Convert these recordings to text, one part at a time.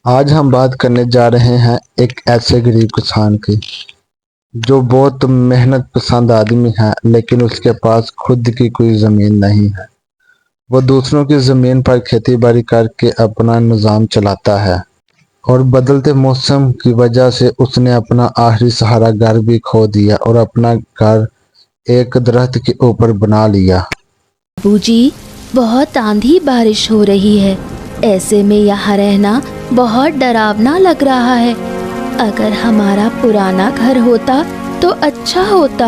आज हम बात करने जा रहे हैं एक ऐसे गरीब किसान की जो बहुत मेहनत पसंद आदमी है, लेकिन उसके पास खुद की कोई ज़मीन नहीं है। वो दूसरों की ज़मीन पर खेती बाड़ी करके अपना निज़ाम चलाता है और बदलते मौसम की वजह से उसने अपना आखिरी सहारा घर भी खो दिया और अपना घर एक दरख्त के ऊपर बना लिया। बाबूजी, बहुत आंधी बारिश हो रही है। ऐसे में यहाँ रहना बहुत डरावना लग रहा है। अगर हमारा पुराना घर होता तो अच्छा होता।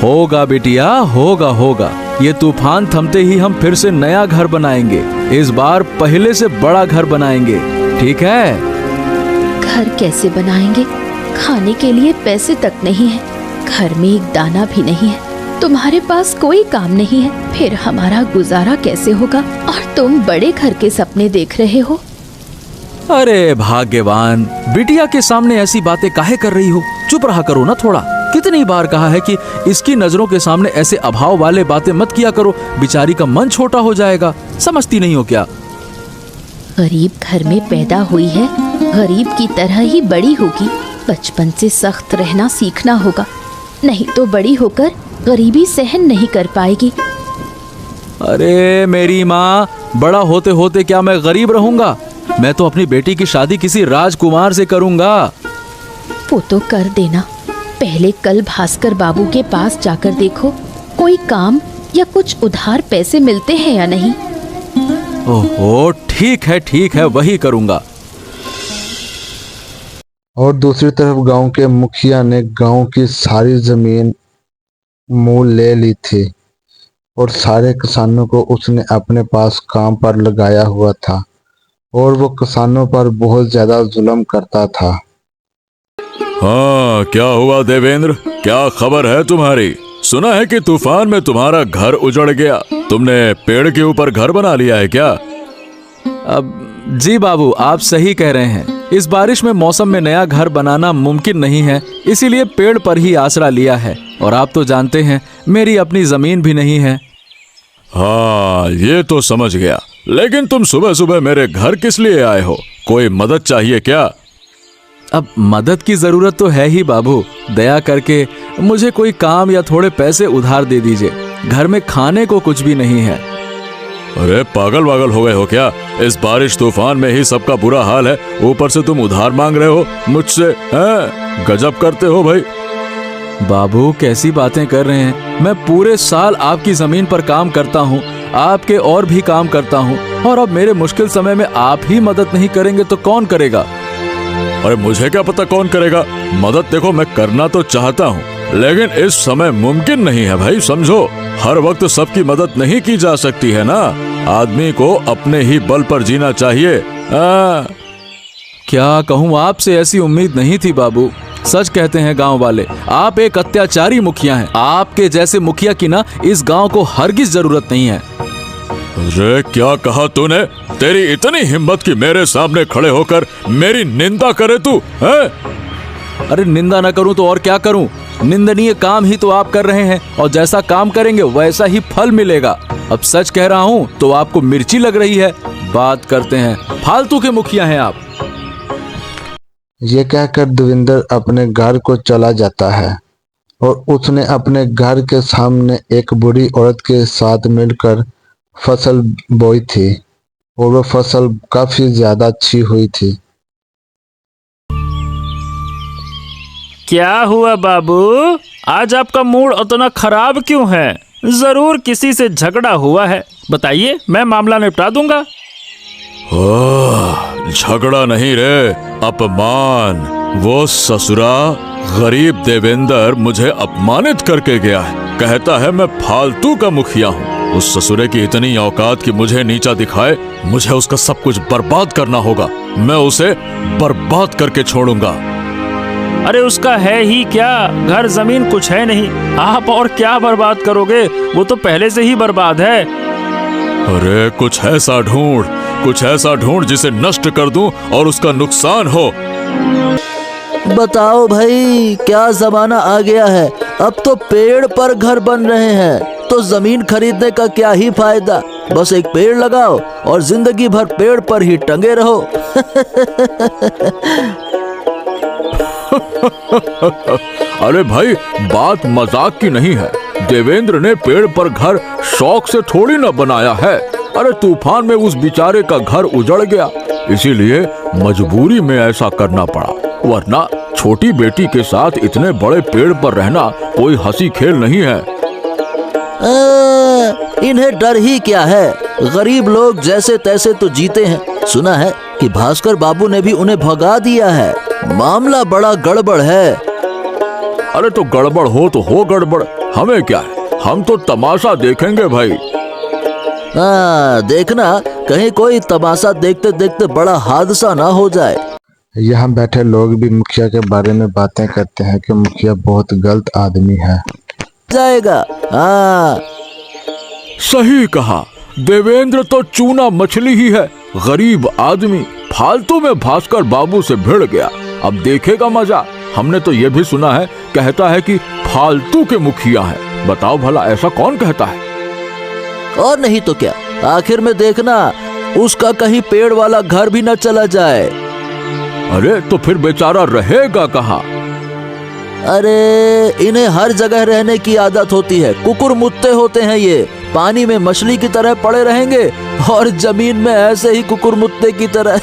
होगा बिटिया, होगा। ये तूफान थमते ही हम फिर से नया घर बनाएंगे। इस बार पहले से बड़ा घर बनाएंगे, ठीक है? घर कैसे बनाएंगे? खाने के लिए पैसे तक नहीं है, घर में एक दाना भी नहीं है, तुम्हारे पास कोई काम नहीं है, फिर हमारा गुजारा कैसे होगा? और तुम बड़े घर के सपने देख रहे हो। अरे भाग्यवान, बिटिया के सामने ऐसी बातें काहे कर रही हो? चुप रहा करो ना थोड़ा। कितनी बार कहा है कि इसकी नजरों के सामने ऐसे अभाव वाले बातें मत किया करो, बेचारी का मन छोटा हो जाएगा। समझती नहीं हो क्या? गरीब घर में पैदा हुई है, गरीब की तरह ही बड़ी होगी। बचपन से सख्त रहना सीखना होगा, नहीं तो बड़ी होकर गरीबी सहन नहीं कर पाएगी। अरे मेरी माँ, बड़ा होते होते क्या मैं गरीब रहूंगा? मैं तो अपनी बेटी की शादी किसी राजकुमार से करूंगा। वो तो कर देना, पहले कल भास्कर बाबू के पास जाकर देखो कोई काम या कुछ उधार पैसे मिलते हैं या नहीं। ओहो, ठीक है, वही करूंगा। और दूसरी तरफ गांव के मुखिया ने गांव की सारी जमीन मोल ले ली थी और सारे किसानों को उसने अपने पास काम पर लगाया हुआ था और वो किसानों पर बहुत ज्यादा जुल्म करता था। हाँ, क्या हुआ देवेंद्र? क्या खबर है तुम्हारी? सुना है कि तूफान में तुम्हारा घर उजड़ गया। तुमने पेड़ के ऊपर घर बना लिया है क्या? अब जी बाबू, आप सही कह रहे हैं। इस बारिश में मौसम में नया घर बनाना मुमकिन नहीं है, इसीलिए पेड़ पर ही आसरा लिया है। और आप तो जानते हैं मेरी अपनी जमीन भी नहीं है। हाँ, ये तो समझ गया। लेकिन तुम सुबह सुबह मेरे घर किस लिए आए हो? कोई मदद चाहिए क्या? अब मदद की जरूरत तो है ही बाबू। दया करके मुझे कोई काम या थोड़े पैसे उधार दे दीजिए। घर में खाने को कुछ भी नहीं है। अरे पागल वागल हो गए हो क्या? इस बारिश तूफान में ही सबका बुरा हाल है, ऊपर से तुम उधार मांग रहे हो मुझसे? हैं? गजब करते हो भाई। बाबू, कैसी बातें कर रहे हैं? मैं पूरे साल आपकी जमीन पर काम करता हूँ, आपके और भी काम करता हूँ, और अब मेरे मुश्किल समय में आप ही मदद नहीं करेंगे तो कौन करेगा? अरे मुझे क्या पता कौन करेगा? मदद देखो, मैं करना तो चाहता हूँ, लेकिन इस समय मुमकिन नहीं है भाई, समझो। हर वक्त सबकी मदद नहीं की जा सकती है ना। आदमी को अपने ही बल पर जीना चाहिए। क्या कहूँ, आपसे ऐसी उम्मीद नहीं थी बाबू। सच कहते हैं गांव वाले, आप एक अत्याचारी मुखिया हैं। आपके जैसे मुखिया की ना इस गांव को हरगिज जरूरत नहीं है। अरे क्या कहा तूने? तेरी इतनी हिम्मत कि मेरे सामने खड़े होकर मेरी निंदा करे तू, है? अरे निंदा न करूं तो और क्या करूं? निंदनीय काम ही तो आप कर रहे हैं, और जैसा काम करेंगे वैसा ही फल मिलेगा। अब सच कह रहा हूं तो आपको मिर्ची लग रही है। बात करते हैं, फालतू के मुखिया हैं आप। ये कहकर देवेंद्र अपने घर को चला जाता है और उसने अपने घर के सामने एक बूढ़ी औरत के साथ मिलकर फसल बोई थी और वो फसल काफी ज्यादा अच्छी हुई थी। क्या हुआ बाबू? आज आपका मूड उतना खराब क्यों है? जरूर किसी से झगड़ा हुआ है। बताइए, मैं मामला निपटा दूंगा। झगड़ा नहीं रे, अपमान। वो ससुरा गरीब देवेंद्र मुझे अपमानित करके गया है। कहता है मैं फालतू का मुखिया हूँ। उस ससुरे की इतनी औकात कि मुझे नीचा दिखाए। मुझे उसका सब कुछ बर्बाद करना होगा। मैं उसे बर्बाद करके छोड़ूंगा। अरे उसका है ही क्या? घर जमीन कुछ है नहीं, आप और क्या बर्बाद करोगे? वो तो पहले से ही बर्बाद है। अरे कुछ ऐसा ढूंढ जिसे नष्ट कर दूं और उसका नुकसान हो। बताओ भाई, क्या जमाना आ गया है? अब तो पेड़ पर घर बन रहे हैं, तो जमीन खरीदने का क्या ही फायदा? बस एक पेड़ लगाओ और जिंदगी भर पेड़ पर ही टंगे रहो। अरे भाई, बात मजाक की नहीं है। देवेंद्र ने पेड़ पर घर शौक से थोड़ी न बनाया है। अरे तूफान में उस बेचारे का घर उजड़ गया, इसीलिए मजबूरी में ऐसा करना पड़ा, वरना छोटी बेटी के साथ इतने बड़े पेड़ पर रहना कोई हंसी खेल नहीं है। इन्हें डर ही क्या है, गरीब लोग जैसे तैसे तो जीते हैं। सुना है कि भास्कर बाबू ने भी उन्हें भगा दिया है। मामला बड़ा गड़बड़ है। अरे तो गड़बड़ हो तो हो गड़बड़, हमें क्या है, हम तो तमाशा देखेंगे भाई। देखना कहीं कोई तमाशा देखते देखते बड़ा हादसा ना हो जाए। यहाँ बैठे लोग भी मुखिया के बारे में बातें करते हैं कि मुखिया बहुत गलत आदमी है। जाएगा। सही कहा, देवेंद्र तो चूना मछली ही है, गरीब आदमी फालतू में भास्कर बाबू से भिड़ गया। अब देखेगा मजा। हमने तो ये भी सुना है, कहता है कि फालतू के मुखिया है। बताओ भला ऐसा कौन कहता है? और नहीं तो क्या, आखिर में देखना उसका कहीं पेड़ वाला घर भी न चला जाए। अरे तो फिर बेचारा रहेगा कहाँ? अरे इन्हें हर जगह रहने की आदत होती है, कुकुर मुत्ते होते हैं ये। पानी में मछली की तरह पड़े रहेंगे और जमीन में ऐसे ही कुकुर मुत्ते की तरह।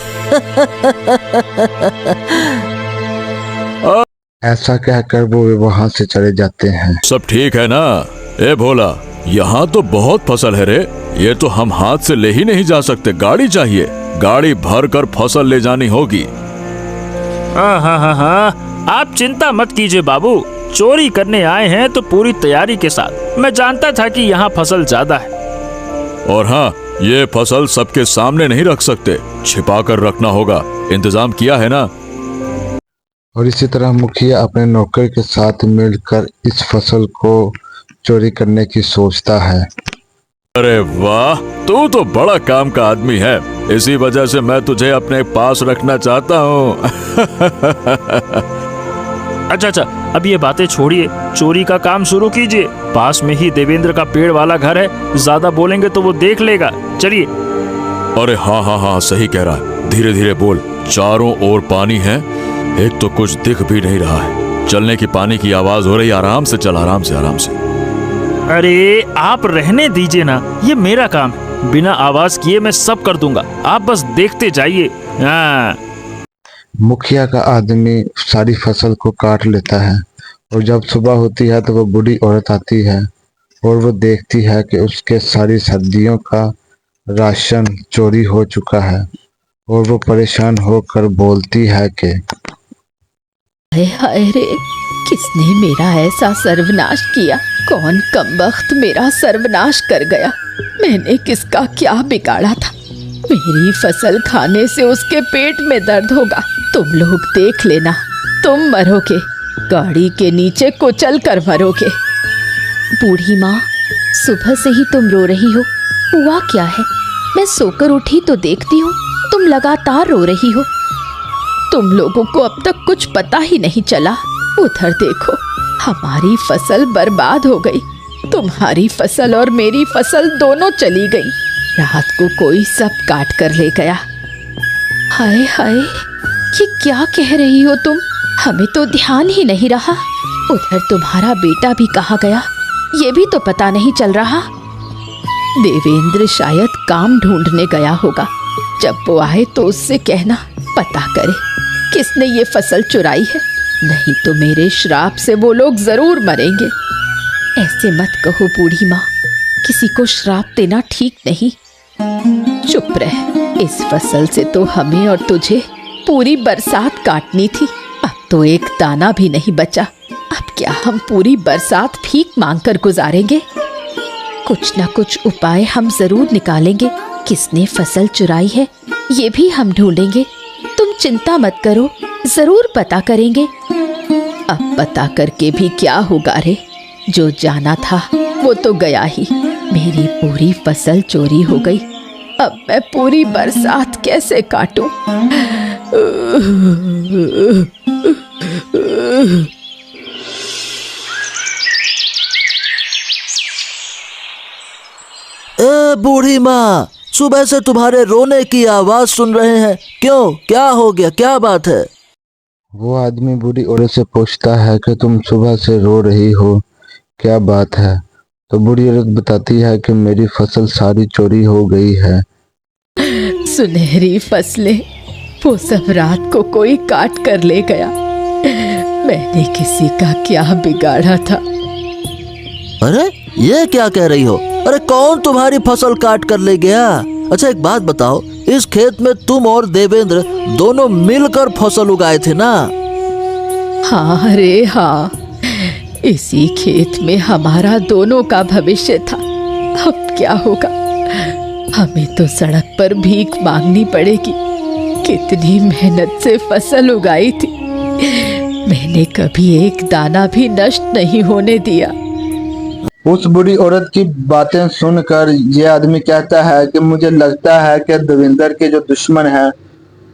ऐसा कहकर वो वहाँ से चले जाते हैं। सब ठीक है ना? ए भोला, यहाँ तो बहुत फसल है रे, ये तो हम हाथ से ले ही नहीं जा सकते, गाड़ी चाहिए। गाड़ी भर कर फसल ले जानी होगी। हाँ हाँ हाँ हाँ, आप चिंता मत कीजिए बाबू, चोरी करने आए हैं तो पूरी तैयारी के साथ। मैं जानता था कि यहाँ फसल ज्यादा है। और हाँ, ये फसल सबके सामने नहीं रख सकते, छिपा कर रखना होगा। इंतजाम किया है ना? और इसी तरह मुखिया अपने नौकर के साथ मिलकर इस फसल को चोरी करने की सोचता है। अरे वाह, तू तो बड़ा काम का आदमी है, इसी वजह से मैं तुझे अपने पास रखना चाहता हूँ। अच्छा, अब ये बातें छोड़िए, चोरी का काम शुरू कीजिए। पास में ही देवेंद्र का पेड़ वाला घर है, ज्यादा बोलेंगे तो वो देख लेगा। चलिए। अरे हाँ हाँ हाँ, सही कह रहा है, धीरे धीरे बोल। चारों ओर पानी है, एक तो कुछ दिख भी नहीं रहा है। चलने की पानी की आवाज हो रही, आराम से चल, आराम से आराम से। अरे आप रहने दीजिए ना, ये मेरा काम है, बिना आवाज किए मैं सब कर दूंगा, आप बस देखते जाइए। हाँ। मुखिया का आदमी सारी फसल को काट लेता है और जब सुबह होती है तो वो बूढ़ी औरत आती है और वो देखती है कि उसके सारी सर्दियों का राशन चोरी हो चुका है और वो परेशान होकर बोलती है कि हाय हाय रे, किसने मेरा ऐसा सर्वनाश किया? कौन कमबख्त मेरा सर्वनाश कर गया? मैंने किसका क्या बिगाड़ा था? मेरी फसल खाने से उसके पेट में दर्द होगा। तुम लोग देख लेना, तुम मरोगे, गाड़ी के नीचे कुचल कर मरोगे। बूढ़ी माँ, सुबह से ही तुम रो रही हो, हुआ क्या है? मैं सोकर उठी तो देखती हूँ तुम लगातार रो रही हो। तुम लोगों को अब तक कुछ पता ही नहीं चला। उधर देखो, हमारी फसल बर्बाद हो गई, तुम्हारी फसल और मेरी फसल दोनों चली गई। रात को कोई सब काट कर ले गया। हाय हाय, ये क्या कह रही हो तुम? हमें तो ध्यान ही नहीं रहा। उधर तुम्हारा बेटा भी कहाँ गया, ये भी तो पता नहीं चल रहा। देवेंद्र शायद काम ढूंढने गया होगा, जब वो आए तो उससे कहना पता करे किसने ये फसल चुराई है, नहीं तो मेरे श्राप से वो लोग जरूर मरेंगे। ऐसे मत कहो बूढ़ी माँ, किसी को श्राप देना ठीक नहीं। चुप रह, इस फसल से तो हमें और तुझे पूरी बरसात काटनी थी, अब तो एक दाना भी नहीं बचा। अब क्या हम पूरी बरसात भीख मांगकर गुजारेंगे? कुछ ना कुछ उपाय हम जरूर निकालेंगे। किसने फसल चुराई है ये भी हम ढूंढेंगे। तुम चिंता मत करो, जरूर पता करेंगे। अब पता करके भी क्या होगा रे, जो जाना था वो तो गया ही। मेरी पूरी फसल चोरी हो गई, अब मैं पूरी बरसात कैसे काटूं? ए बूढ़ी माँ, सुबह से तुम्हारे रोने की आवाज सुन रहे हैं। क्यों, क्या हो गया, क्या बात है? वो आदमी बूढ़ी औरत से पूछता है कि तुम सुबह से रो रही हो, क्या बात है? तो बूढ़ी औरत बताती है कि मेरी फसल सारी चोरी हो गई है। सुनहरी फसलें, वो सब रात को कोई काट कर ले गया। मैंने किसी का क्या बिगाड़ा था? अरे ये क्या कह रही हो? अरे कौन तुम्हारी फसल काट कर ले गया? अच्छा एक बात बताओ, इस खेत में तुम और देवेंद्र दोनों मिलकर फसल उगाए थे ना? हाँ रे हाँ, इसी खेत में हमारा दोनों का भविष्य था। अब क्या होगा? हमें तो सड़क पर भीख मांगनी पड़ेगी। कितनी मेहनत से फसल उगाई थी, मैंने कभी एक दाना भी नष्ट नहीं होने दिया। उस बूढ़ी औरत की बातें सुनकर ये आदमी कहता है कि मुझे लगता है कि देवेंद्र के जो दुश्मन हैं,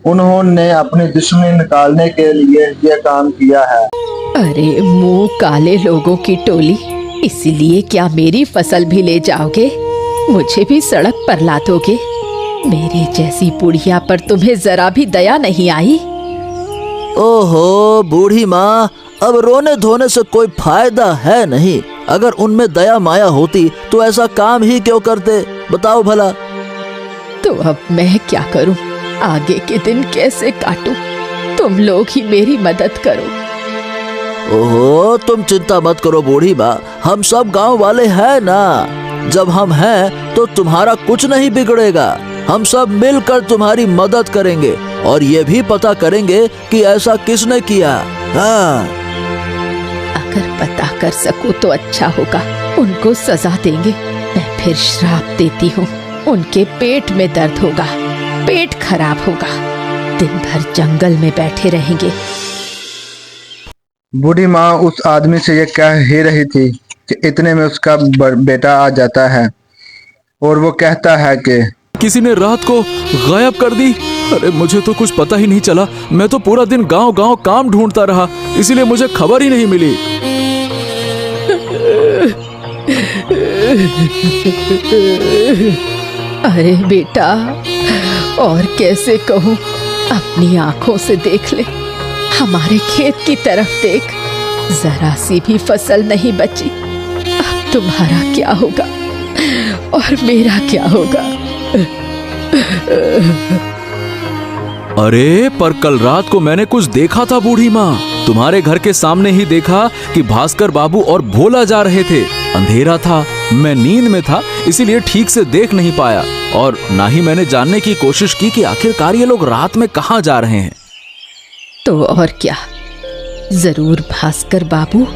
उन्होंने अपनी दुश्मनी निकालने के लिए ये काम किया है। अरे मुंह काले लोगों की टोली, इसीलिए क्या मेरी फसल भी ले जाओगे? मुझे भी सड़क पर ला दोगे? मेरी जैसी बुढ़िया पर तुम्हें जरा भी दया नहीं आई? ओहो बूढ़ी माँ, अब रोने धोने से कोई फायदा है नहीं। अगर उनमें दया माया होती तो ऐसा काम ही क्यों करते, बताओ भला। तो अब मैं क्या करूं? आगे के दिन कैसे काटूं? तुम लोग ही मेरी मदद करो। ओहो तुम चिंता मत करो बूढ़ी माँ, हम सब गांव वाले हैं ना। जब हम हैं तो तुम्हारा कुछ नहीं बिगड़ेगा। हम सब मिलकर तुम्हारी मदद करेंगे और ये भी पता करेंगे कि ऐसा किसने किया। हाँ, अगर पता कर सकूं तो अच्छा होगा। उनको सजा देंगे। मैं फिर श्राप देती हूँ, उनके पेट में दर्द होगा, पेट खराब होगा, दिन भर जंगल में बैठे रहेंगे। बूढ़ी माँ उस आदमी से ये कह ही रही थी कि इतने में उसका बेटा आ जाता है और वो कहता है कि किसी ने रात को गायब कर दी। अरे मुझे तो कुछ पता ही नहीं चला। मैं तो पूरा दिन गांव गांव काम ढूंढता रहा, इसीलिए मुझे खबर ही नहीं मिली। अरे बेटा, और कैसे कहूँ? अपनी आंखों से देख ले, हमारे खेत की तरफ देख, जरा सी भी फसल नहीं बची। अब तुम्हारा क्या होगा और मेरा क्या होगा? अरे पर कल रात को मैंने कुछ देखा था बूढ़ी माँ। तुम्हारे घर के सामने ही देखा कि भास्कर बाबू और भोला जा रहे थे। अंधेरा था, मैं नींद में था, इसीलिए ठीक से देख नहीं पाया और ना ही मैंने जानने की कोशिश की कि आखिरकार ये लोग रात में कहाँ जा रहे हैं। तो और क्या, जरूर भास्कर बाबू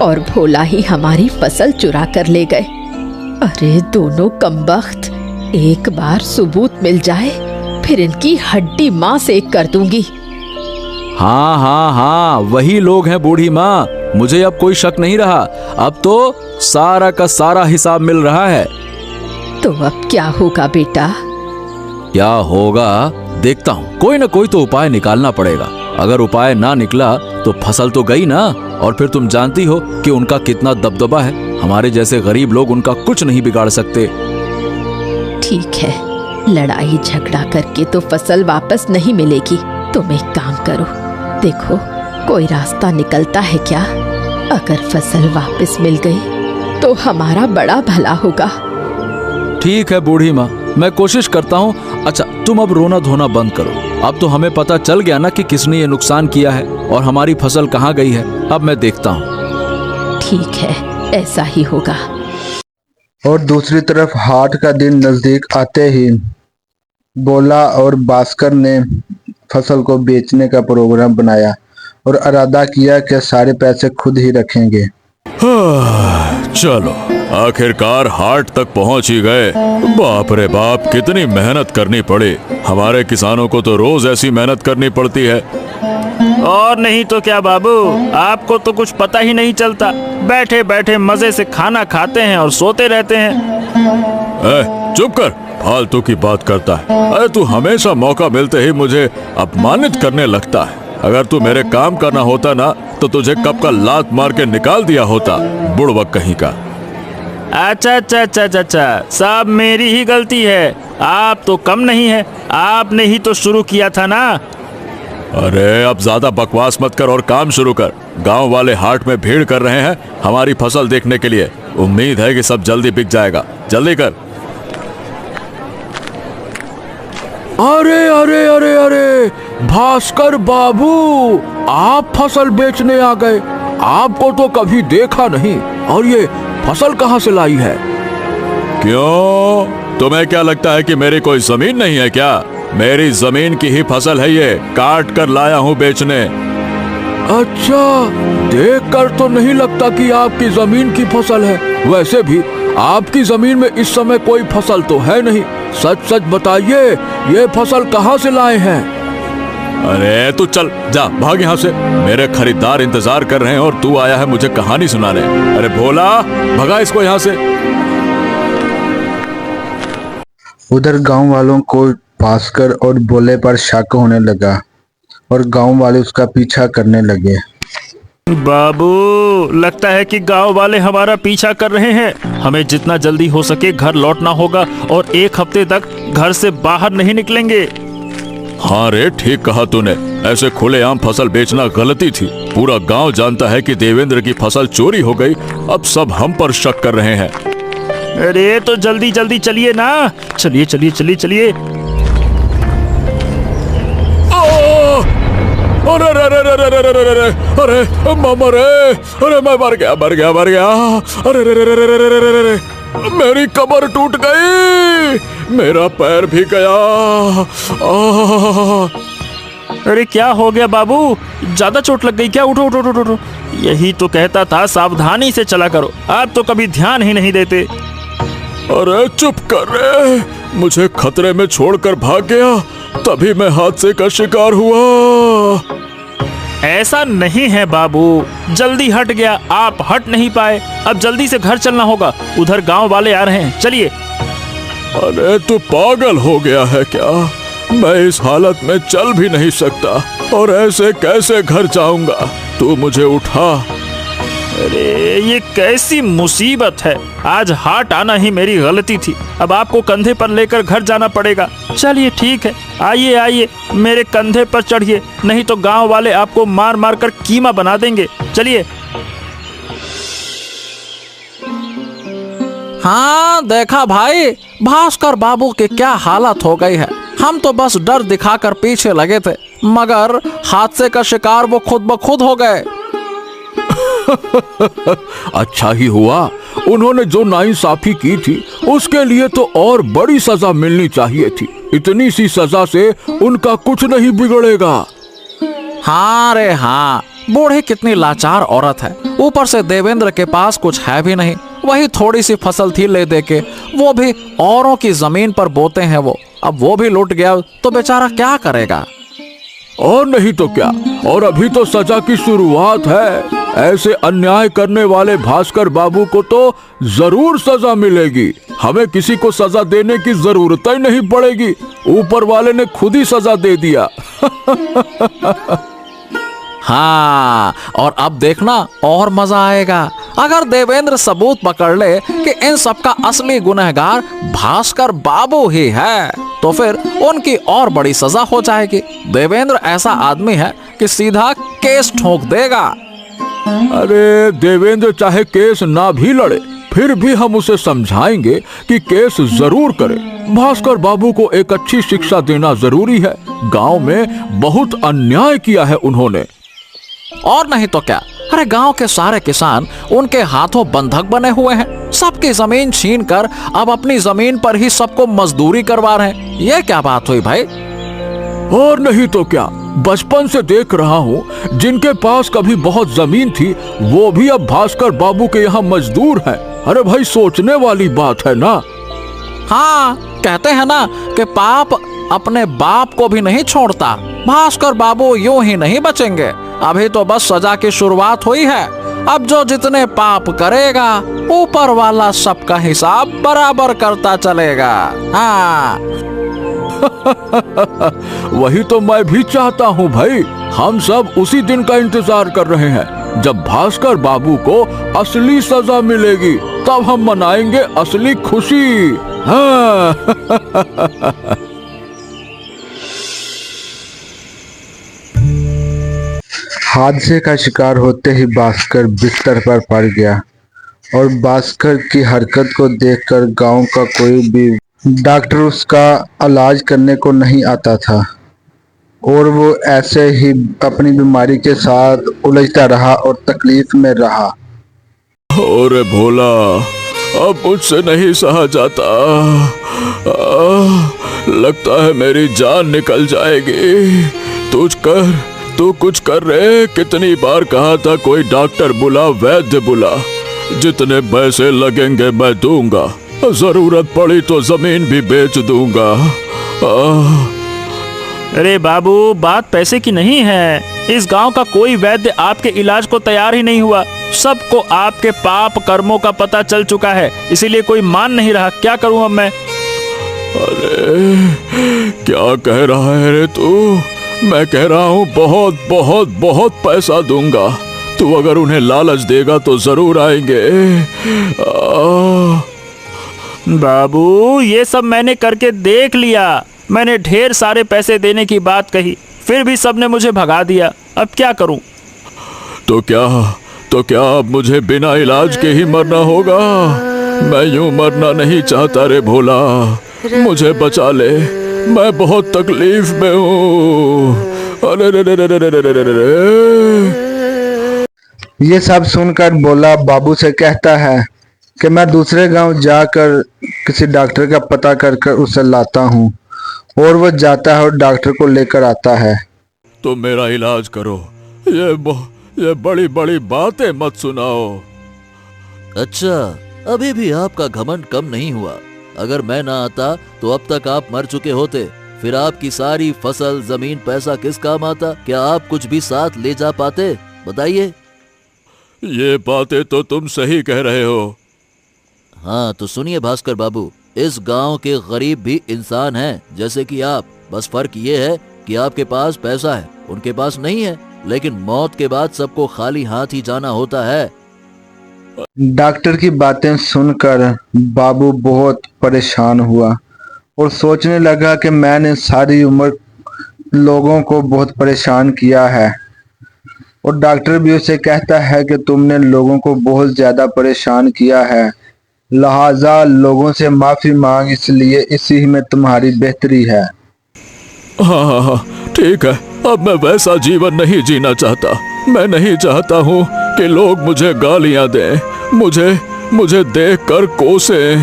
और भोला ही हमारी फसल चुरा कर ले गए। अरे दोनों कमबख्त, एक बार सबूत मिल जाए फिर इनकी हड्डी मां सेक कर दूंगी। हाँ हाँ हाँ, वही लोग हैं बूढ़ी माँ। मुझे अब कोई शक नहीं रहा। अब तो सारा का सारा हिसाब मिल रहा है। तो अब क्या होगा बेटा? क्या होगा देखता हूँ। कोई ना कोई तो उपाय निकालना पड़ेगा। अगर उपाय ना निकला तो फसल तो गई ना। और फिर तुम जानती हो कि उनका कितना दबदबा है। हमारे जैसे गरीब लोग उनका कुछ नहीं बिगाड़ सकते। ठीक है, लड़ाई झगड़ा करके तो फसल वापस नहीं मिलेगी। तुम एक काम करो, देखो कोई रास्ता निकलता है क्या? अगर फसल वापस मिल गई तो हमारा बड़ा भला होगा। ठीक है बूढ़ी माँ, मैं कोशिश करता हूँ। अच्छा तुम अब रोना धोना बंद करो। अब तो हमें पता चल गया ना कि किसने ये नुकसान किया है और हमारी फसल कहाँ गई है। अब मैं देखता हूँ। ठीक है, ऐसा ही होगा। और दूसरी तरफ हाट का दिन नजदीक आते ही भोला और भास्कर ने फसल को बेचने का प्रोग्राम बनाया और इरादा किया कि सारे पैसे खुद ही रखेंगे। चलो आखिरकार हाट तक पहुंच ही गए। बाप रे बाप, कितनी मेहनत करनी पड़ी। हमारे किसानों को तो रोज ऐसी मेहनत करनी पड़ती है। और नहीं तो क्या बाबू, आपको तो कुछ पता ही नहीं चलता। बैठे बैठे मजे से खाना खाते हैं और सोते रहते हैं। चुप कर, फालतू की बात करता है। अरे तू हमेशा मौका मिलते ही मुझे अपमानित करने लगता है। अगर तू मेरे काम करना होता ना तो तुझे कब का लात मार के निकाल दिया होता, बुड़बक कहीं का। अच्छा अच्छा अच्छा अच्छा अच्छा, सब मेरी ही गलती है। आप तो कम नहीं है, आपने ही तो शुरू किया था ना। अरे अब ज्यादा बकवास मत कर और काम शुरू कर। गांव वाले हाट में भीड़ कर रहे हैं हमारी फसल देखने के लिए। उम्मीद है कि सब जल्दी बिक जाएगा। जल्दी कर। अरे अरे अरे अरे भास्कर बाबू, आप फसल बेचने आ गए। आपको तो कभी देखा नहीं। और ये फसल कहाँ से लाई है? क्यों, तुम्हें क्या लगता है कि मेरी कोई जमीन नहीं है क्या? मेरी जमीन की ही फसल है ये, काट कर लाया हूँ बेचने। अच्छा, देखकर तो नहीं लगता कि आपकी जमीन की फसल है। वैसे भी आपकी जमीन में इस समय कोई फसल तो है नहीं। सच सच बताइए, ये फसल कहाँ से लाए हैं? अरे तू चल जा, भाग यहाँ से। मेरे खरीदार इंतजार कर रहे हैं और तू आया है मुझे कहानी सुनाने। अरे भोला, भगा इसको यहाँ से। उधर गांव वालों को भास्कर और भोले पर शक होने लगा और गांव वाले उसका पीछा करने लगे। बाबू, लगता है कि गांव वाले हमारा पीछा कर रहे हैं। हमें जितना जल्दी हो सके घर लौटना होगा और 1 हफ्ते तक घर से बाहर नहीं निकलेंगे। हाँ रे, ठीक कहा तूने। ऐसे खुलेआम फसल बेचना गलती थी। पूरा गांव जानता है कि देवेंद्र की फसल चोरी हो गई। अब सब हम पर शक कर रहे हैं। अरे तो जल्दी जल्दी चलिए ना। चलिए चलिए चलिए चलिए। अरे अरे अरे अरे अरे अरे अरे अरे मामा रे, अरे मैं मर गया मर गया मर गया। अरे अरे अरे अरे अरे अरे अरे, मेरी कमर टूट गई, मेरा पैर भी गया। अरे क्या हो गया बाबू, ज्यादा चोट लग गई क्या? उठो उठो उठो उठो। यही तो कहता था सावधानी से चला करो, आप तो कभी ध्यान ही नहीं देते। अरे चुप कर रे, मुझे खतरे में छोड़कर भाग गया, तभी मैं हादसे का शिकार हुआ। ऐसा नहीं है बाबू, जल्दी हट गया, आप हट नहीं पाए। अब जल्दी से घर चलना होगा, उधर गांव वाले आ रहे हैं। चलिए। अरे तू पागल हो गया है क्या? मैं इस हालत में चल भी नहीं सकता और ऐसे कैसे घर जाऊंगा? तू मुझे उठा। अरे ये कैसी मुसीबत है, आज हाट आना ही मेरी गलती थी। अब आपको कंधे पर लेकर घर जाना पड़ेगा। चलिए ठीक है, आइए आइए, मेरे कंधे पर चढ़िए, नहीं तो गांव वाले आपको मार मार कर कीमा बना देंगे। चलिए। हाँ देखा भाई, भास्कर बाबू की क्या हालत हो गई है। हम तो बस डर दिखाकर पीछे लगे थे, मगर हादसे का शिकार वो खुद ब खुद हो गए। अच्छा ही हुआ, उन्होंने जो नाइंसाफी की थी उसके लिए तो और बड़ी सजा मिलनी चाहिए थी। इतनी सी सजा से उनका कुछ नहीं बिगड़ेगा। हाँ रे हाँ, बूढ़ी कितनी लाचार औरत है। ऊपर से देवेंद्र के पास कुछ है भी नहीं, वही थोड़ी सी फसल थी ले दे के, वो भी औरों की जमीन पर बोते हैं वो। अब वो भी लुट गया तो बेचारा क्या करेगा। और नहीं तो क्या, और अभी तो सजा की शुरुआत है। ऐसे अन्याय करने वाले भास्कर बाबू को तो जरूर सजा मिलेगी। हमें किसी को सजा देने की जरूरत ही नहीं पड़ेगी, ऊपर वाले ने खुद ही सजा दे दिया। हाँ, और अब देखना और मजा आएगा। अगर देवेंद्र सबूत पकड़ ले कि इन सबका असली गुनहगार भास्कर बाबू ही है, तो फिर उनकी और बड़ी सजा हो जाएगी। देवेंद्र ऐसा आदमी है कि सीधा केस ठोक देगा। अरे देवेंद्र चाहे केस ना भी लड़े, फिर भी हम उसे समझाएंगे कि केस जरूर करे। भास्कर बाबू को एक अच्छी शिक्षा देना जरूरी है। गांव में बहुत अन्याय किया है उन्होंने। और नहीं तो क्या, अरे गांव के सारे किसान उनके हाथों बंधक बने हुए हैं। सबकी जमीन छीन कर अब अपनी जमीन पर ही सबको मजदूरी करवा रहे हैं। ये क्या बात हुई भाई? और नहीं तो क्या, बचपन से देख रहा हूँ जिनके पास कभी बहुत जमीन थी वो भी अब भास्कर बाबू के यहाँ मजदूर हैं। अरे भाई, सोचने वाली बात है ना। हाँ, कहते हैं ना कि पाप अपने बाप को भी नहीं छोड़ता। भास्कर बाबू यूं ही नहीं बचेंगे। अभी तो बस सजा की शुरुआत हुई है। अब जो जितने पाप करेगा ऊपर वाला सबका हिसाब बराबर करता चलेगा। हाँ। वही तो मैं भी चाहता हूँ भाई। हम सब उसी दिन का इंतजार कर रहे हैं जब भास्कर बाबू को असली सजा मिलेगी। तब हम मनाएंगे असली खुशी। हाँ। हादसे का शिकार होते ही भास्कर बिस्तर पर पड़ गया और भास्कर की हरकत को देखकर गांव का कोई भी डॉक्टर उसका इलाज करने को नहीं आता था और वो ऐसे ही अपनी बीमारी के साथ उलझता रहा और तकलीफ में रहा। अरे भोला, अब मुझसे नहीं सहा जाता। लगता है मेरी जान निकल जाएगी। तू कुछ कर रे। कितनी बार कहा था कोई डॉक्टर बुला, वैद्य बुला। जितने पैसे लगेंगे मैं दूंगा, जरूरत पड़ी तो जमीन भी बेच दूंगा। अरे बाबू, बात पैसे की नहीं है। इस गांव का कोई वैद्य आपके इलाज को तैयार ही नहीं हुआ। सबको आपके पाप कर्मों का पता चल चुका है, इसीलिए कोई मान नहीं रहा। क्या करूं अब मैं? अरे क्या कह रहा है रे तू? मैं कह रहा हूँ बहुत बहुत बहुत पैसा दूंगा। तू अगर उन्हें लालच देगा तो जरूर आएंगे। बाबू, ये सब मैंने करके देख लिया। मैंने ढेर सारे पैसे देने की बात कही, फिर भी सबने मुझे भगा दिया। अब क्या करूं? तो क्या अब मुझे बिना इलाज के ही मरना होगा? मैं यूं मरना नहीं चाहता रे भोला, मुझे बचा ले। मैं बहुत तकलीफ में हूँ। अरे रे रे रे रे रे रे रे। ये सब सुनकर भोला बाबू से कहता है कि मैं दूसरे गांव जाकर किसी डॉक्टर का पता कर उसे लाता हूँ। और वो जाता है और डॉक्टर को लेकर आता है। तुम मेरा इलाज करो, ये बड़ी बड़ी बातें मत सुनाओ। अच्छा, अभी भी आपका घमंड कम नहीं हुआ। अगर मैं ना आता तो अब तक आप मर चुके होते। फिर आपकी सारी फसल, जमीन, पैसा किस काम आता? क्या आप कुछ भी साथ ले जा पाते? बताइए। ये बातें तो तुम सही कह रहे हो। हाँ तो सुनिए भास्कर बाबू, इस गांव के गरीब भी इंसान हैं जैसे कि आप। बस फर्क ये है कि आपके पास पैसा है, उनके पास नहीं है। लेकिन मौत के बाद सबको खाली हाथ ही जाना होता है। डॉक्टर की बातें सुनकर बाबू बहुत परेशान हुआ और सोचने लगा कि मैंने सारी उम्र लोगों को बहुत परेशान किया है। और डॉक्टर भी उसे कहता है कि तुमने लोगों को बहुत ज्यादा परेशान किया है, लिहाजा लोगों से माफी मांग, इसलिए इसी में तुम्हारी बेहतरी है। हाँ, ठीक है। अब मैं वैसा जीवन नहीं जीना चाहता। मैं नहीं चाहता हूँ कि लोग मुझे गालियाँ दें, मुझे देखकर कोसें।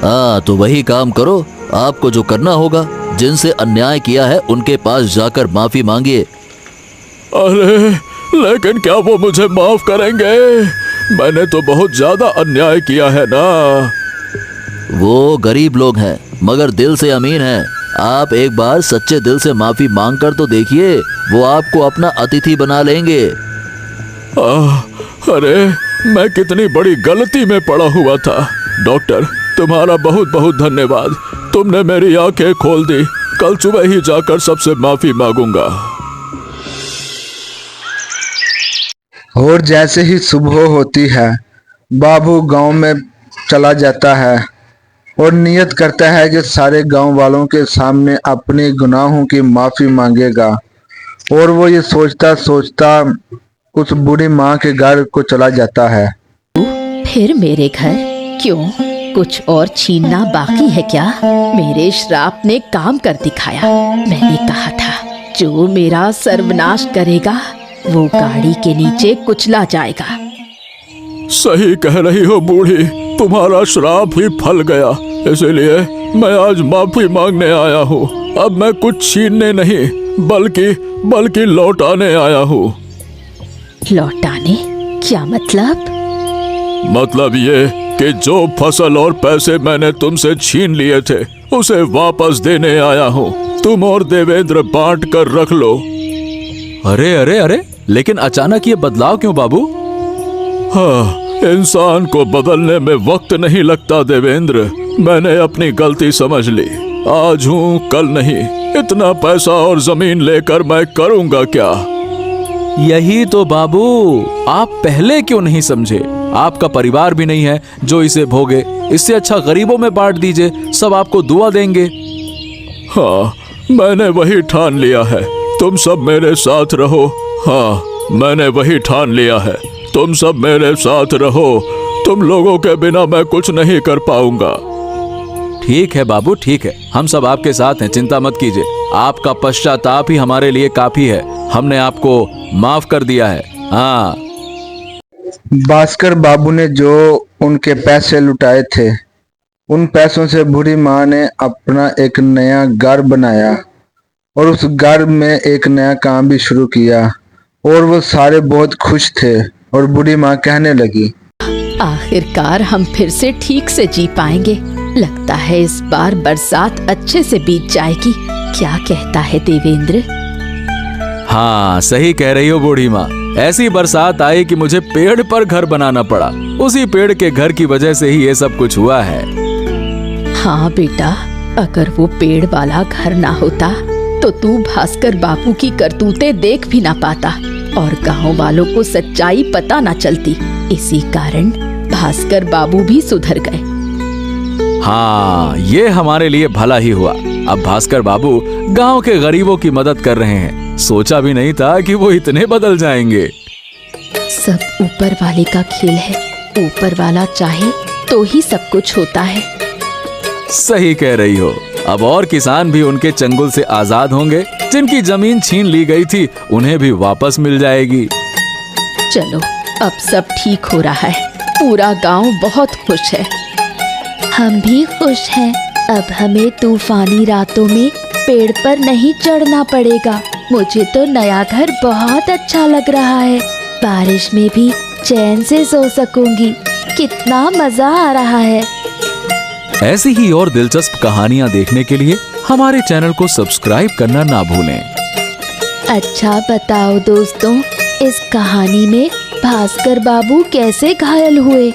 हाँ तो वही काम करो। आपको जो करना होगा, जिनसे अन्याय किया है उनके पास जाकर माफी मांगिए। अरे लेकिन क्या वो मुझे माफ करेंगे? मैंने तो बहुत ज्यादा अन्याय किया है ना। वो गरीब लोग हैं मगर दिल से अमीन हैं। आप एक बार सच्चे दिल से माफी मांग कर तो देखिए, वो आपको अपना अतिथि बना लेंगे। अरे मैं कितनी बड़ी गलती में पड़ा हुआ था। डॉक्टर, तुम्हारा बहुत बहुत धन्यवाद। तुमने मेरी आंखें खोल दी। कल सुबह ही जाकर सबसे माफी मांगूंगा। और जैसे ही सुबह होती है, बाबू गांव में चला जाता है और नियत करता है कि सारे गांव वालों के सामने अपने गुनाहों की माफी मांगेगा। और वो ये सोचता सोचता उस बूढ़ी माँ के घर को चला जाता है। फिर मेरे घर क्यों? कुछ और छीनना बाकी है क्या? मेरे श्राप ने काम कर दिखाया। मैंने कहा था जो मेरा सर्वनाश करेगा वो गाड़ी के नीचे कुचला जाएगा। सही कह रही हो बूढ़ी, तुम्हारा श्राप ही फल गया। इसीलिए मैं आज माफी मांगने आया हूँ। अब मैं कुछ छीनने नहीं बल्कि लौटाने आया हूँ। लौटाने? क्या मतलब? मतलब ये कि जो फसल और पैसे मैंने तुमसे छीन लिए थे उसे वापस देने आया हूँ। तुम और देवेंद्र बांट कर रख लो। अरे अरे अरे, लेकिन अचानक ये बदलाव क्यों बाबू? हाँ, इंसान को बदलने में वक्त नहीं लगता देवेंद्र। मैंने अपनी गलती समझ ली। आज हूँ कल नहीं। इतना पैसा और जमीन लेकर मैं करूँगा क्या? यही तो बाबू, आप पहले क्यों नहीं समझे? आपका परिवार भी नहीं है जो इसे भोगे। इससे अच्छा गरीबों में बांट दीजिए, सब आपको दुआ देंगे। हाँ, मैंने वही ठान लिया है, तुम सब मेरे साथ रहो। हाँ, मैंने वही ठान लिया है, तुम सब मेरे साथ रहो। तुम लोगों के बिना मैं कुछ नहीं कर पाऊंगा। ठीक है बाबू, ठीक है, हम सब आपके साथ हैं, चिंता मत कीजिए। आपका पश्चाताप ही हमारे लिए काफी है, हमने आपको माफ कर दिया है। हाँ। भास्कर बाबू ने जो उनके पैसे लुटाए थे, उन पैसों से बूढ़ी माँ ने अपना एक नया घर बनाया और उस घर में एक नया काम भी शुरू किया और वो सारे बहुत खुश थे। और बूढ़ी माँ कहने लगी, आखिरकार हम फिर से ठीक से जी पाएंगे। लगता है इस बार बरसात अच्छे से बीत जाएगी। क्या कहता है देवेंद्र? हाँ, सही कह रही हो बूढ़ी माँ। ऐसी बरसात आई कि मुझे पेड़ पर घर बनाना पड़ा। उसी पेड़ के घर की वजह से ही ये सब कुछ हुआ है। हाँ बेटा, अगर वो पेड़ वाला घर ना होता तो तू भास्कर बाबू की करतूतें देख भी ना पाता और गांव वालों को सच्चाई पता ना चलती। इसी कारण भास्कर बाबू भी सुधर गए। हाँ, ये हमारे लिए भला ही हुआ। अब भास्कर बाबू गांव के गरीबों की मदद कर रहे हैं। सोचा भी नहीं था कि वो इतने बदल जाएंगे। सब ऊपर वाले का खेल है। ऊपर वाला चाहे तो ही सब कुछ होता है। सही कह रही हो। अब और किसान भी उनके चंगुल से आजाद होंगे। जिनकी जमीन छीन ली गई थी उन्हें भी वापस मिल जाएगी। चलो, अब सब ठीक हो रहा है। पूरा गांव बहुत खुश है। हम भी खुश हैं। अब हमें तूफानी रातों में पेड़ पर नहीं चढ़ना पड़ेगा। मुझे तो नया घर बहुत अच्छा लग रहा है। बारिश में भी चैन से सो सकूंगी। कितना मजा आ रहा है। ऐसी ही और दिलचस्प कहानियाँ देखने के लिए हमारे चैनल को सब्सक्राइब करना ना भूलें। अच्छा बताओ दोस्तों, इस कहानी में भास्कर बाबू कैसे घायल हुए?